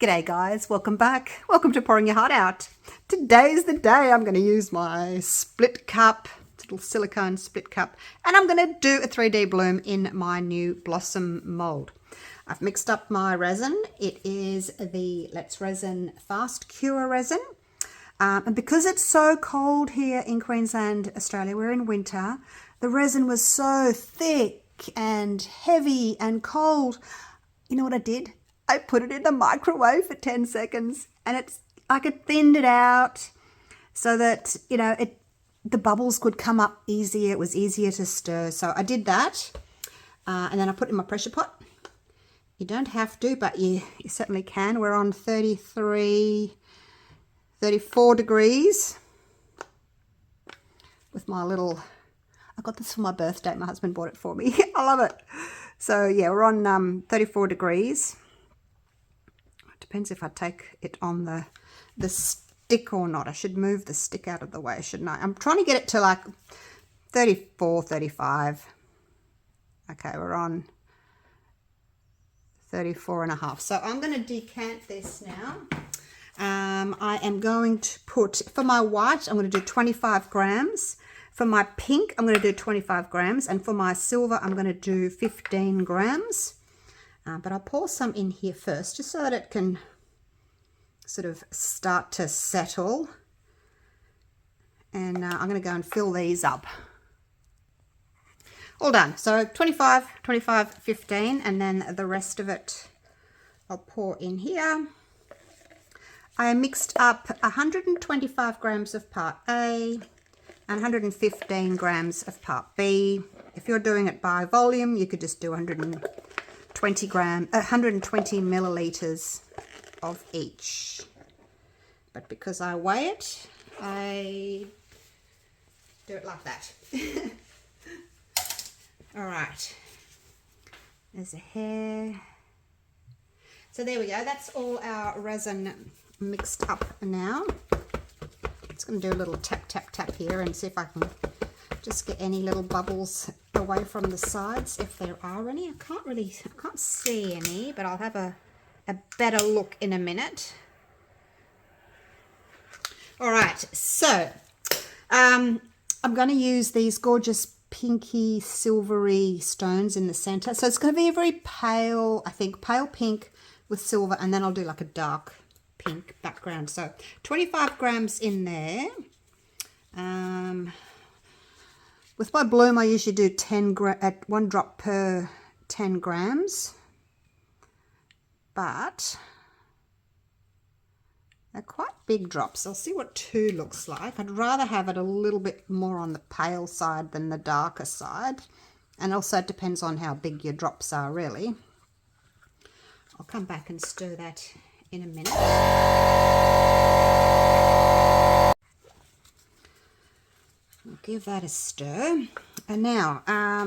G'day guys, welcome back. Welcome to Pouring Your Heart Out. Today's the day I'm going to use my split cup, little silicone split cup, and I'm going to do a 3D bloom in my new blossom mold. I've mixed up my resin. It is the Let's Resin Fast Cure resin. And because it's so cold here in Queensland, Australia, we're in winter, the resin was so thick and heavy and cold. You know what I did? I put it in the microwave for 10 seconds and it thinned it out so that, you know, the bubbles could come up easier. It was easier to stir. So I did that and then I put it in my pressure pot. You don't have to, but you certainly can. We're on 34 degrees with my little, I got this for my birthday. My husband bought it for me. I love it. So yeah, we're on 34 degrees. Depends if I take it on the stick or not. I should move the stick out of the way, shouldn't I? I'm trying to get it to like 34, 35. Okay, we're on 34 and a half. So I'm going to decant this now. I am going to put, for my white, I'm going to do 25 grams. For my pink, I'm going to do 25 grams. And for my silver, I'm going to do 15 grams. But I'll pour some in here first, just so that it can sort of start to settle. And I'm going to go and fill these up. All done. So 25, 15, and then the rest of it I'll pour in here. I mixed up 125 grams of part A and 115 grams of part B. If you're doing it by volume, you could just do 120 milliliters of each. But because I weigh it, I do it like that. All right. There's a hair. So there we go. That's all our resin mixed up now. It's going to do a little tap, tap, tap here and see if I can just get any little bubbles away from the sides, if there are any. I can't see any, but I'll have a better look in a minute. All right, so I'm going to use these gorgeous pinky silvery stones in the center. So it's going to be a very pale, I think, pale pink with silver, and then I'll do like a dark pink background. So 25 grams in there. With my bloom, I usually do 1 drop per 10 grams, but they're quite big drops. I'll see what 2 looks like. I'd rather have it a little bit more on the pale side than the darker side, and also it depends on how big your drops are, really. I'll come back and stir that in a minute. I'll give that a stir. And now,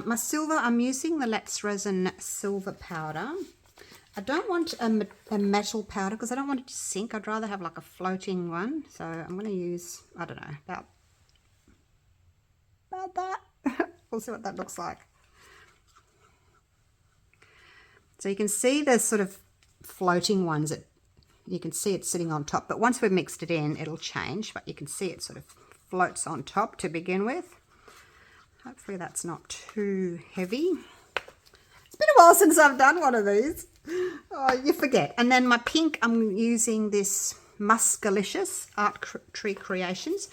my silver, I'm using the Let's Resin silver powder. I don't want a metal powder because I don't want it to sink. I'd rather have like a floating one. So I'm going to use, I don't know, about that. We'll see what that looks like. So you can see there's sort of floating ones that you can see it sitting on top. But once we've mixed it in, it'll change. But you can see it sort of floats on top to begin with. Hopefully that's not too heavy. It's been a while since I've done one of these. Oh, you forget. And then my pink, I'm using this Muskalicious Art Tree Creations.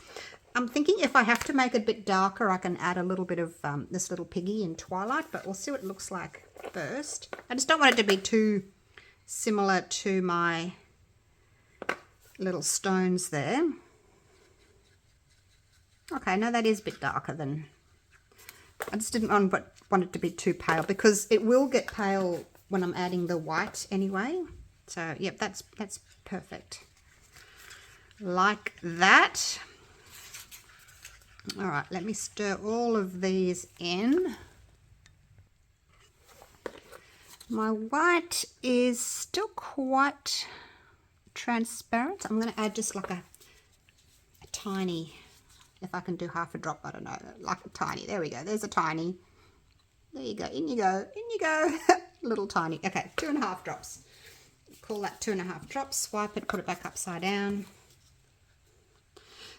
I'm thinking if I have to make it a bit darker, I can add a little bit of this little piggy in Twilight, but we'll see what it looks like first. I just don't want it to be too similar to my little stones there. Okay, no, that is a bit darker than, I just didn't want it to be too pale because it will get pale when I'm adding the white anyway. So, yep, that's perfect. Like that. All right, let me stir all of these in. My white is still quite transparent. I'm going to add just like a tiny, if I can do half a drop, I don't know, like a tiny, there we go, there's a tiny, there you go, in you go, in you go, little tiny, okay, 2.5 drops. call that 2.5 drops, swipe it, put it back upside down.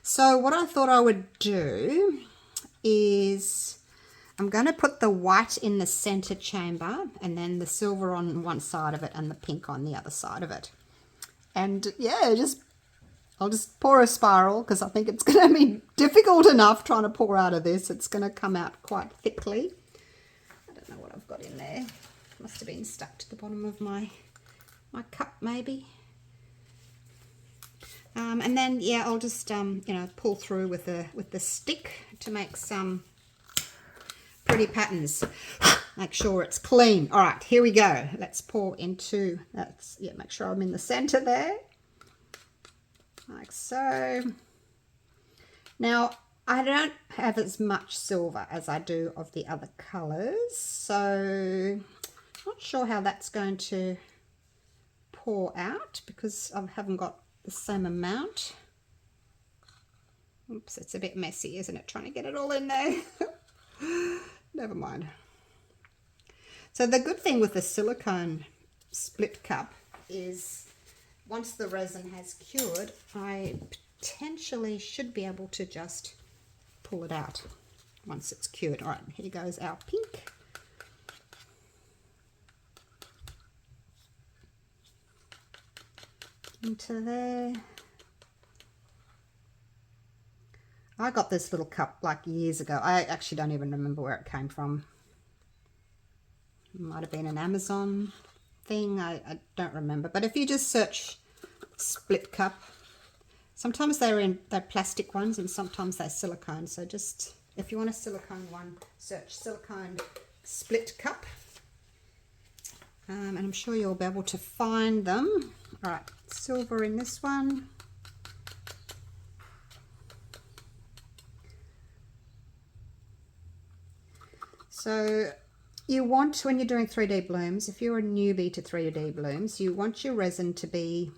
So what I thought I would do is I'm going to put the white in the center chamber and then the silver on one side of it and the pink on the other side of it. And yeah, I'll just pour a spiral because I think it's going to be difficult enough trying to pour out of this. It's going to come out quite thickly. I don't know what I've got in there. Must have been stuck to the bottom of my cup maybe. And then yeah, I'll just you know, pull through with the stick to make some pretty patterns. Make sure it's clean. All right, here we go. Let's pour into that's yeah. Make sure I'm in the center there, like so. Now I don't have as much silver as I do of the other colors, so not sure how that's going to pour out because I haven't got the same amount. Oops, it's a bit messy, isn't it? Trying to get it all in there. Never mind. So the good thing with the silicone split cup is once the resin has cured, I potentially should be able to just pull it out once it's cured. All right, here goes our pink. Into there. I got this little cup like years ago. I actually don't even remember where it came from. It might have been an Amazon thing. I don't remember. But if you just search split cup, sometimes they're plastic ones and sometimes they're silicone. So just if you want a silicone one, search silicone split cup. And I'm sure you'll be able to find them. All right, silver in this one. So you want, when you're doing 3D blooms, if you're a newbie to 3D blooms, you want your resin to be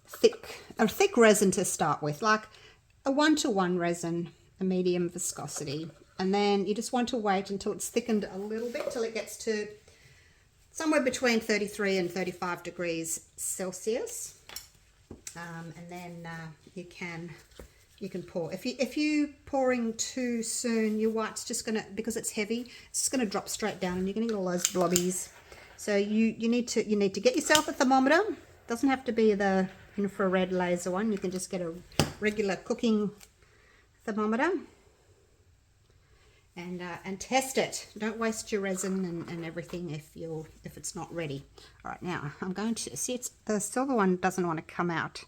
thick, a thick resin to start with, like a 1:1 resin, a medium viscosity. And then you just want to wait until it's thickened a little bit, till it gets to somewhere between 33 and 35 degrees Celsius. And then you can pour. If you pouring too soon, your white's just gonna, because it's heavy, it's just gonna drop straight down and you're gonna get all those blobbies. So you need to get yourself a thermometer. Doesn't have to be the infrared laser one. You can just get a regular cooking thermometer and test it. Don't waste your resin and everything if it's not ready. All right, now I'm going to see, it's the silver one doesn't want to come out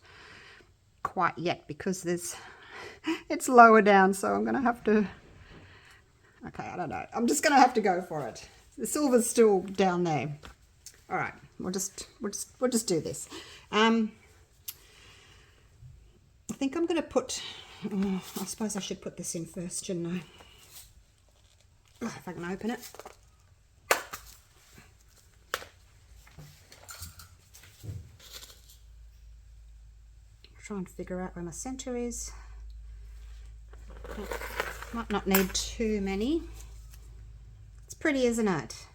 quite yet because it's lower down, so I'm gonna have to, okay, I don't know, I'm just gonna have to go for it. The silver's still down there. All right, we'll just do this. I think I'm gonna put, I suppose I should put this in first, shouldn't I? Oh, if I can open it. Try and figure out where my center is. Might not need too many. It's pretty, isn't it?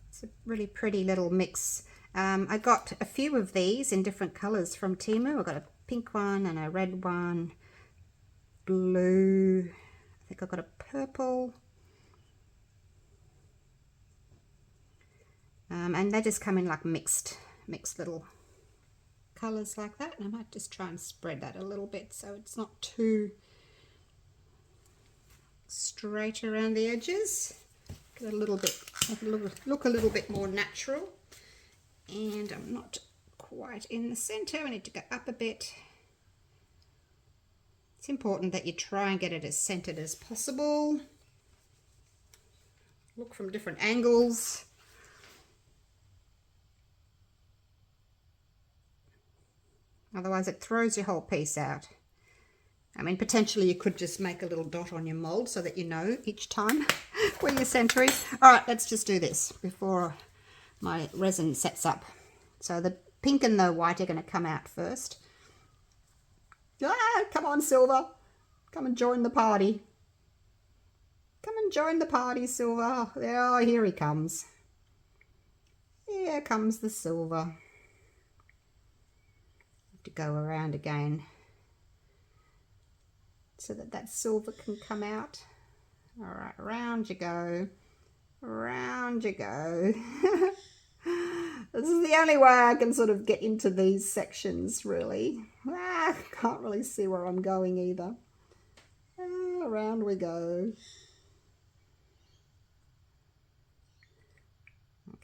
It's a really pretty little mix. I got a few of these in different colors from Temu. I got a pink one and a red one, blue, I think I got a purple. And they just come in like mixed little colors like that. And I might just try and spread that a little bit so it's not too straight around the edges. Get a little bit, look a little bit more natural. And I'm not quite in the center. I need to go up a bit. It's important that you try and get it as centered as possible. Look from different angles. Otherwise it throws your whole piece out. I mean, potentially you could just make a little dot on your mold so that you know each time where your center is. All right, let's just do this before my resin sets up. So the pink and the white are going to come out first. Ah, come on, Silver. Come and join the party. Come and join the party, Silver. Oh, here he comes. Yeah, there comes the silver. Have to go around again so that that silver can come out. All right, round you go, round you go. This is the only way I can sort of get into these sections, really. Can't really see where I'm going either. Around we go.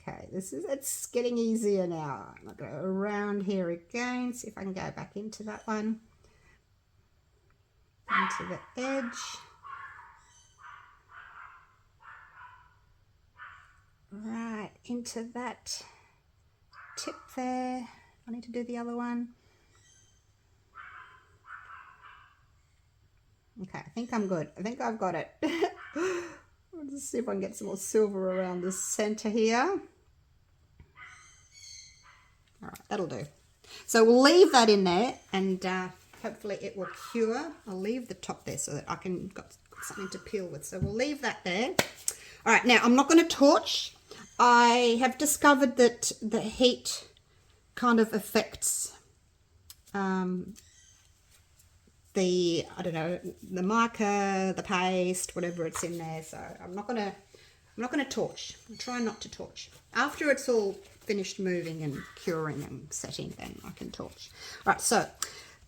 Okay, it's getting easier now. I'll go around here again, see if I can go back into that one. Into the edge. Right, into that tip there. I need to do the other one. Okay, I think I'm good. I think I've got it. Let's see if I can get some more silver around the center here. All right, that'll do. So we'll leave that in there, and hopefully it will cure. I'll leave the top there so that I can got something to peel with. So we'll leave that there. All right, now I'm not going to torch. I have discovered that the heat kind of affects the, I don't know, the mica, the paste, whatever it's in there. So I'm not gonna torch. I'm trying not to torch. After it's all finished moving and curing and setting, then I can torch. All right, so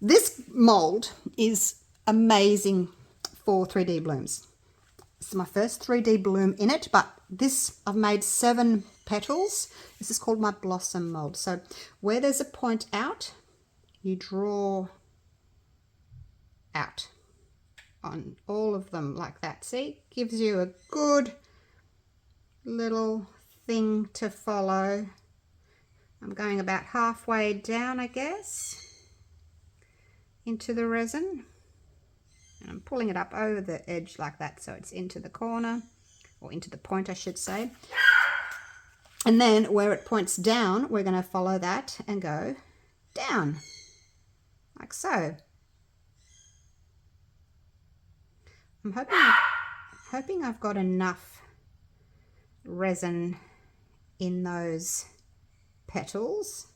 this mold is amazing for 3D blooms. This is my first 3D bloom in it, but this, I've made 7 petals. This is called my blossom mold. So where there's a point out, you draw out on all of them like that. See, gives you a good little thing to follow. I'm going about halfway down, I guess, into the resin. And I'm pulling it up over the edge like that, so it's into the corner, or into the point, I should say. And then where it points down, we're going to follow that and go down, like so. I'm hoping I've got enough resin in those petals.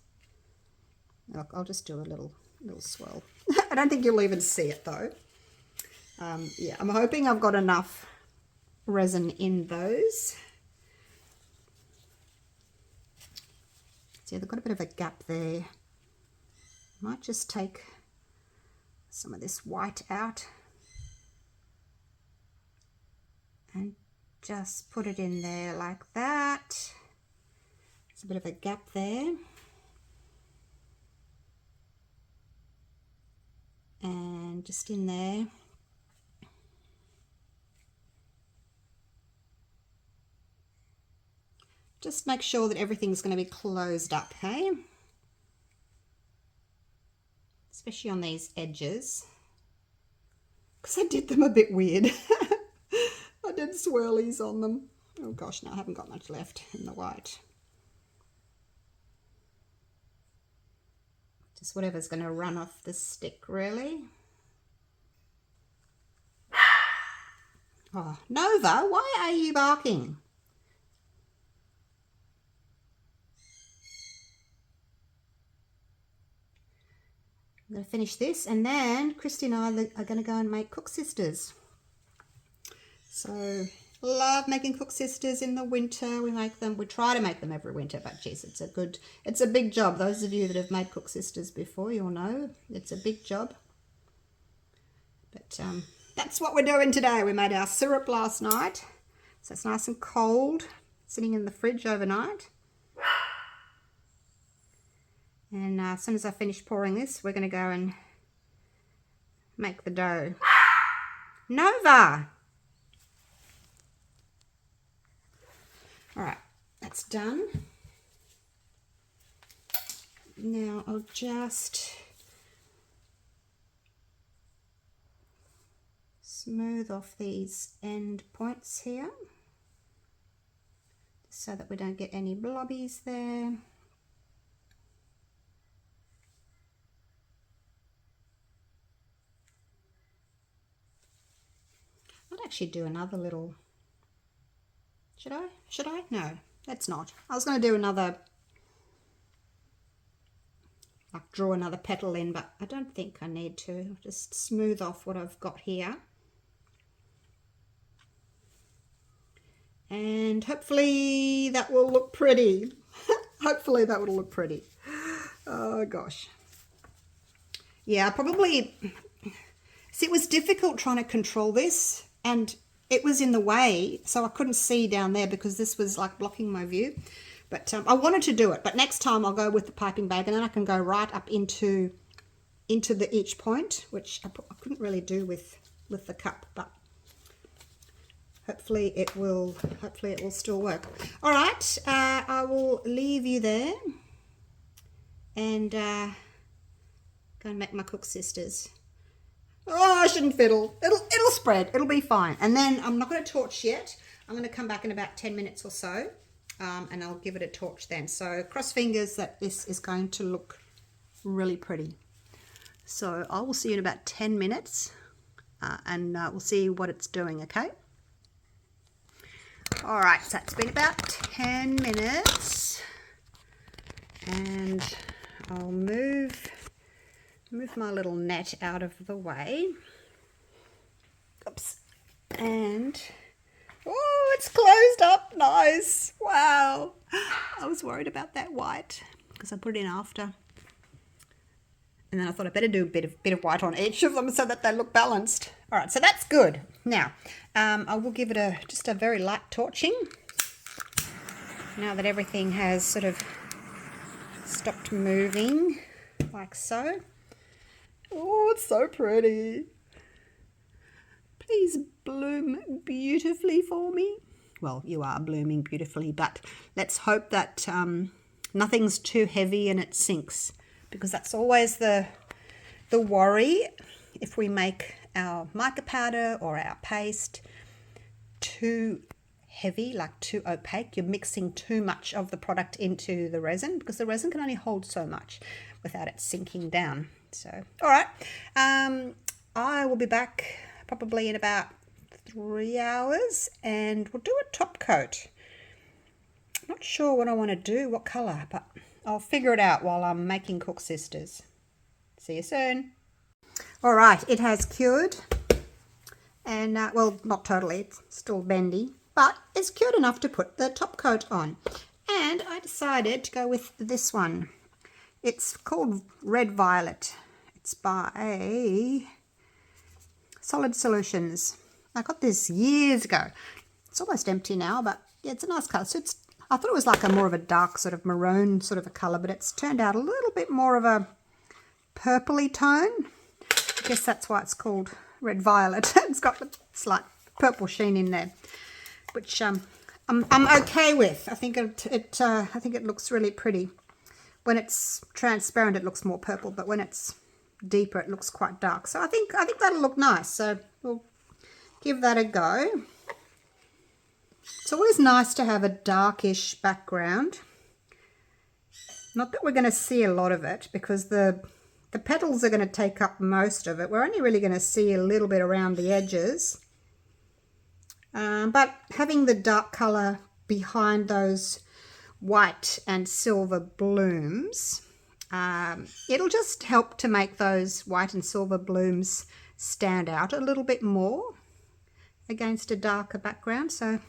Look, I'll just do a little swirl. I don't think you'll even see it though. Yeah, I'm hoping I've got enough resin in those. See, they've got a bit of a gap there. Might just take some of this white out and just put it in there like that. There's a bit of a gap there. And just in there. Just make sure that everything's going to be closed up, hey? Especially on these edges. Because I did them a bit weird. I did swirlies on them. Oh gosh, no, I haven't got much left in the white. Just whatever's going to run off the stick, really. Oh, Nova, why are you barking? I'm going to finish this, and then Christy and I are going to go and make Cook Sisters. So, love making Cook Sisters in the winter. We make them, we try to make them every winter, but geez, it's a big job. Those of you that have made Cook Sisters before, you'll know it's a big job. But that's what we're doing today. We made our syrup last night, so it's nice and cold, sitting in the fridge overnight. And as soon as I finish pouring this, we're going to go and make the dough. Nova! All right, that's done. Now I'll just smooth off these end points here so that we don't get any blobbies there. I'd actually do another little, should I? No, let's not. I was going to do another like draw another petal in, but I don't think I need to. Just smooth off what I've got here. And hopefully that will look pretty. Hopefully that will look pretty. Oh gosh. Yeah, probably, see, it was difficult trying to control this, and it was in the way, so I couldn't see down there because this was like blocking my view. But I wanted to do it, but next time I'll go with the piping bag, and then I can go right up into the each point, which I couldn't really do with the cup, but hopefully it will still work. All right, I will leave you there and go and make my cook sisters. Oh, I shouldn't fiddle. It'll spread. It'll be fine. And then I'm not going to torch yet. I'm going to come back in about 10 minutes or so, and I'll give it a torch then. So cross fingers that this is going to look really pretty. So I will see you in about 10 minutes, and we'll see what it's doing, okay? All right, so it's been about 10 minutes, and I'll move my little net out of the way. Oops. And oh, it's closed up. Nice. Wow. I was worried about that white because I put it in after. And then I thought I better do a bit of white on each of them so that they look balanced. All right, so that's good. Now, I will give it just a very light torching. Now that everything has sort of stopped moving, like so. Oh, it's so pretty. Please bloom beautifully for me. Well, you are blooming beautifully, but let's hope that nothing's too heavy and it sinks, because that's always the worry if we make our mica powder or our paste too heavy, like too opaque. You're mixing too much of the product into the resin, because the resin can only hold so much without it sinking down. So, all right, I will be back probably in about 3 hours, and we'll do a top coat. Not sure what I want to do, what colour, but I'll figure it out while I'm making Cook Sisters. See you soon. All right, it has cured, and well, not totally, it's still bendy, but it's cured enough to put the top coat on. And I decided to go with this one. It's called Red Violet. It's by Solid Solutions. I got this years ago. It's almost empty now, but yeah, it's a nice colour. So I thought it was like more of a dark sort of maroon sort of a colour, but it's turned out a little bit more of a purpley tone. I guess that's why it's called Red Violet. It's got a slight purple sheen in there, which I'm okay with. I think it looks really pretty. When it's transparent, it looks more purple, but when it's deeper, it looks quite dark. So I think that'll look nice. So we'll give that a go. It's always nice to have a darkish background. Not that we're going to see a lot of it, because the petals are going to take up most of it. We're only really going to see a little bit around the edges. But having the dark colour behind those white and silver blooms, it'll just help to make those white and silver blooms stand out a little bit more against a darker background. So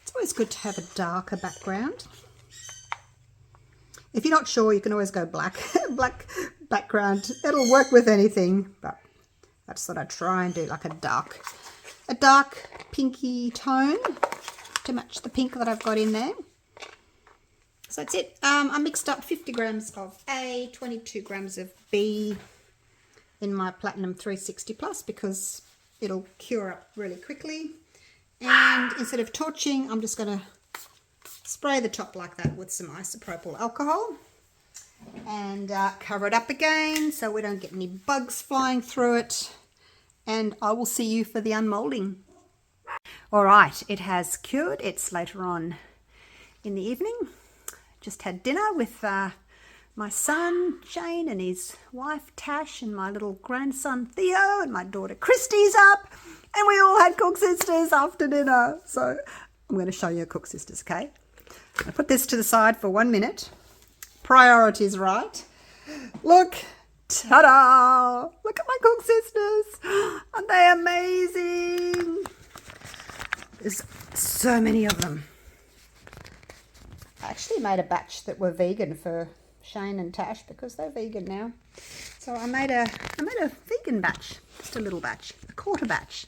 it's always good to have a darker background. If you're not sure, you can always go black. Black background, it'll work with anything, but that's what I try and do, like a dark pinky tone to match the pink that I've got in there. So that's it. I mixed up 50 grams of A, 22 grams of B in my Platinum 360 Plus, because it'll cure up really quickly. And instead of torching, I'm just going to spray the top like that with some isopropyl alcohol and cover it up again so we don't get any bugs flying through it. And I will see you for the unmolding. All right, it has cured. It's later on in the evening. Just had dinner with my son Shane and his wife Tash, and my little grandson Theo, and my daughter Christy's up, and we all had Cook Sisters after dinner. So I'm going to show you Cook Sisters, okay? I put this to the side for 1 minute. Priorities right. Look, ta-da! Look at my Cook Sisters. Aren't they amazing? There's so many of them. I actually made a batch that were vegan for Shane and Tash because they're vegan now. So I made a vegan batch, just a little batch, a quarter batch.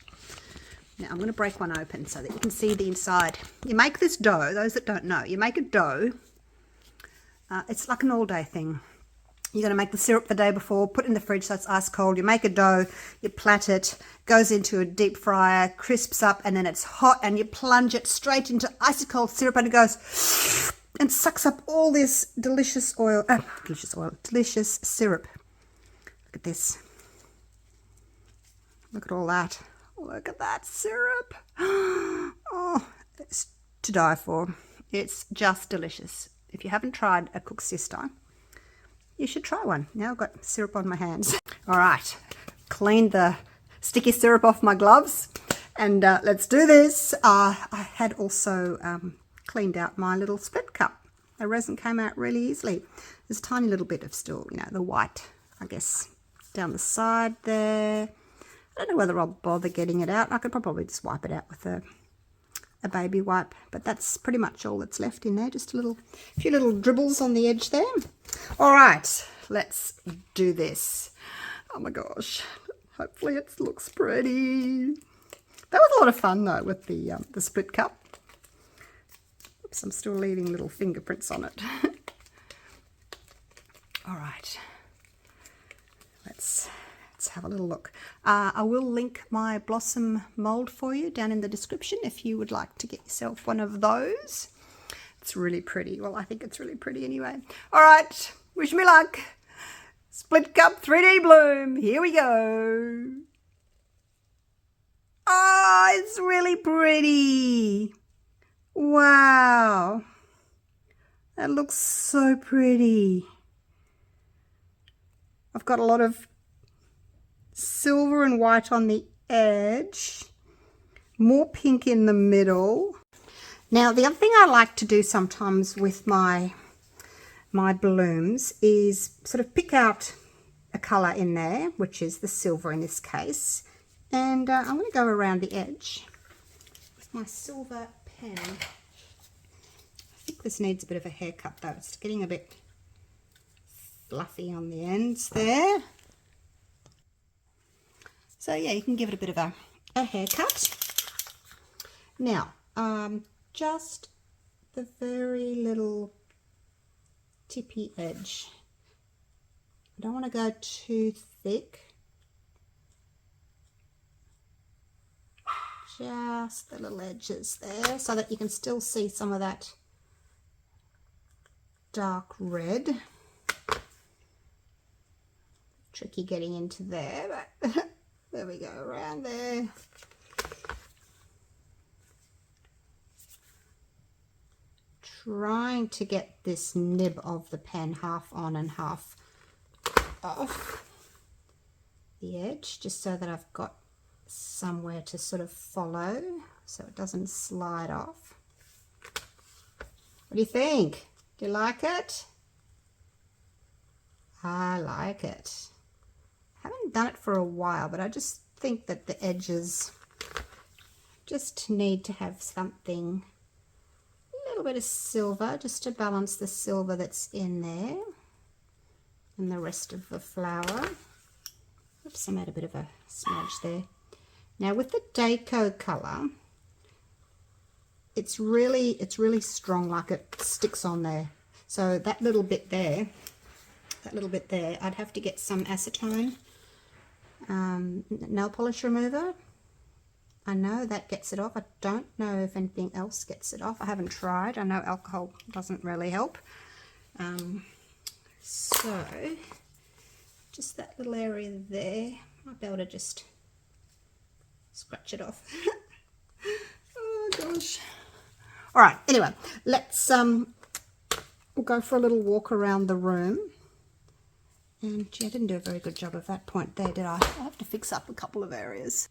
Now I'm going to break one open so that you can see the inside. You make this dough, those that don't know, you make a dough. It's like an all-day thing. You're going to make the syrup the day before, put it in the fridge so it's ice cold. You make a dough, you plait it, goes into a deep fryer, crisps up, and then it's hot, and you plunge it straight into icy cold syrup, and it goes and sucks up all this delicious syrup. Look at this. Look at all that. Look at that syrup. Oh, it's to die for. It's just delicious. If you haven't tried a Cook Sister, you should try one. Now I've got syrup on my hands. All right, cleaned the sticky syrup off my gloves, and let's do this. I had also cleaned out my little split cup. The resin came out really easily. There's a tiny little bit of still, you know, the white, I guess, down the side there. I don't know whether I'll bother getting it out. I could probably just wipe it out with a baby wipe, but that's pretty much all that's left in there. Just a few little dribbles on the edge there. All right, let's do this. Oh my gosh, hopefully it looks pretty. That was a lot of fun though with the split cup. Oops, I'm still leaving little fingerprints on it. All right, let's have a little look. I will link my blossom mold for you down in the description if you would like to get yourself one of those. It's really pretty. Well, I think it's really pretty anyway. All right, wish me luck. Split cup 3D bloom. Here we go. Oh, it's really pretty. Wow. That looks so pretty. I've got a lot of silver and white on the edge, more pink in the middle. Now the other thing I like to do sometimes with my blooms is sort of pick out a colour in there, which is the silver in this case, and I'm going to go around the edge with my silver pen. I think this needs a bit of a haircut though. It's getting a bit fluffy on the ends there. So yeah, you can give it a bit of a haircut. Now, just the very little tippy edge. I don't want to go too thick. Just the little edges there so that you can still see some of that dark red. Tricky getting into there, but there we go, around there. Trying to get this nib of the pen half on and half off the edge, just so that I've got somewhere to sort of follow so it doesn't slide off. What do you think? Do you like it? I like it. I haven't done it for a while, but I just think that the edges just need to have something, a little bit of silver, just to balance the silver that's in there and the rest of the flower. Oops, I made a bit of a smudge there. Now with the Deco colour, it's really strong, like it sticks on there. So that little bit there, I'd have to get some acetone nail polish remover. I know that gets it off. I don't know if anything else gets it off. I haven't tried. I know alcohol doesn't really help. So just that little area there, might be able to just scratch it off. Oh gosh. All right, anyway, let's we'll go for a little walk around the room. And gee, I didn't do a very good job of that point there, did I? I'll have to fix up a couple of areas.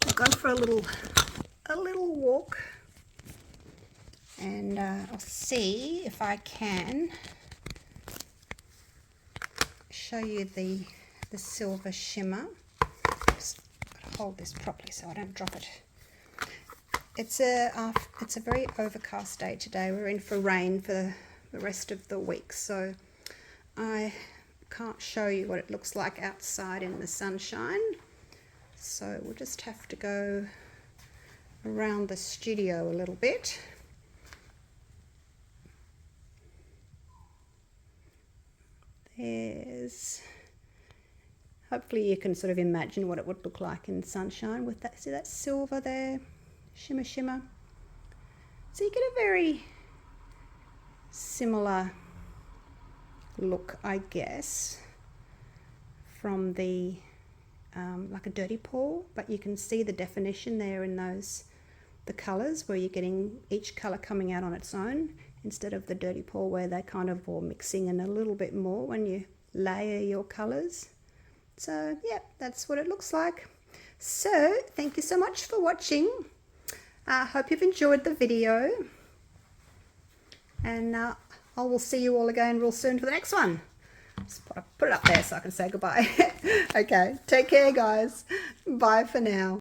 We'll go for a little walk, and I'll see if I can show you the silver shimmer. Just gotta hold this properly so I don't drop it. It's a very overcast day today. We're in for rain for the rest of the week, so I can't show you what it looks like outside in the sunshine. So we'll just have to go around the studio a little bit. Hopefully you can sort of imagine what it would look like in sunshine with that. See that silver there? Shimmer, shimmer. So you get a very similar look, I guess, from the like a dirty pour, but you can see the definition there in the colors, where you're getting each color coming out on its own instead of the dirty pour where they kind of all mixing in a little bit more when you layer your colors. So yeah, that's what it looks like. So thank you so much for watching. I hope you've enjoyed the video, and I will see you all again real soon for the next one. Just put it up there so I can say goodbye. Okay, take care guys. Bye for now.